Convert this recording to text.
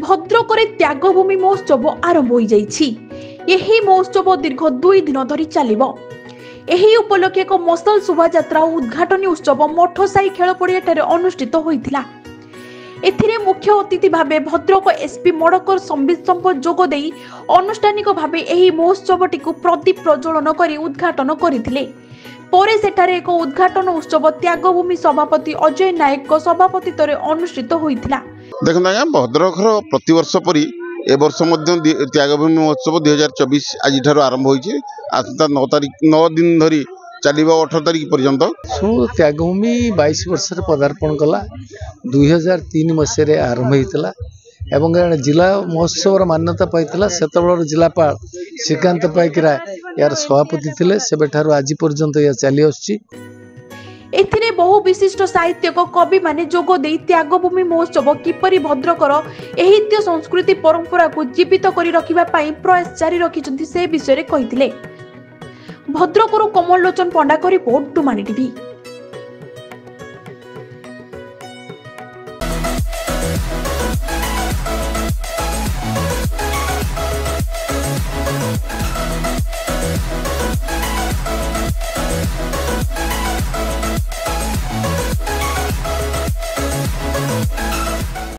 ଭଦ୍ରକରେ ତ୍ୟାଗଭୂମି ମହୋତ୍ସବ ଆରମ୍ଭ ହୋଇଯାଇଛି। ଏହି ମହୋତ୍ସବ ଦୀର୍ଘ 2 ଦିନ ଧରି ଚାଲିବ। ଏହି ଉପଲକ୍ଷେ ଏକ ମସଲ ଶୋଭାଯାତ୍ରା ଓ ଉଦ୍ଘାଟନୀ ଉତ୍ସବ ମଠ ସାହି ଖେଳ ପଡ଼ିଆଠାରେ ଅନୁଷ୍ଠିତ ହୋଇଥିଲା। ଏଥିରେ ମୁଖ୍ୟ ଅତିଥି ଭାବେ ଭଦ୍ରକ ଏସପି ମଡ଼କର ସମ୍ବିତ ସମ୍ପଦ ଯୋଗ ଦେଇ ଆନୁଷ୍ଠାନିକ ଭାବେ ଏହି ମହୋତ୍ସବଟିକୁ ପ୍ରଦୀପ ପ୍ରଜ୍ୱଳନ କରି ଉଦ୍ଘାଟନ କରିଥିଲେ। ପରେ ସେଠାରେ ଏକ ଉଦ୍ଘାଟନ ଉତ୍ସବ ତ୍ୟାଗଭୂମି ସଭାପତି ଅଜୟ ନାୟକଙ୍କ ସଭାପତିତ୍ୱରେ ଅନୁଷ୍ଠିତ ହୋଇଥିଲା। देखो आज्ञा भद्रकर प्रतिवर्ष परी ए वर्ष त्यागभूमि महोत्सव 2024 आज आरंभ होइए। आसंता 9 दिन धरी चलिबा 18 तारीख पर्यंत। त्यागभूमि 22 वर्ष पदार्पण कला 2003 मसीह आरंभ होता एवं जिला महोत्सव मान्यता पाई सेतबेलर जिलापाल श्रीकांत पाइकरा यार सभापति थे सेबेठारु आज पर्यंत या चली आसुची। एथिरे बहु विशिष्ट साहित्यक कवि माने जोग देई त्यागभूमि महोत्सव किपरि भद्रकर एहित्य संस्कृति परंपरा को जीवित करी रखिबा पई प्रयास जारी रखिछन्ति से विषय रे कहिथिले। भद्रकरो कमल लोचन पंडा को रिपोर्ट टुमानी टीवी।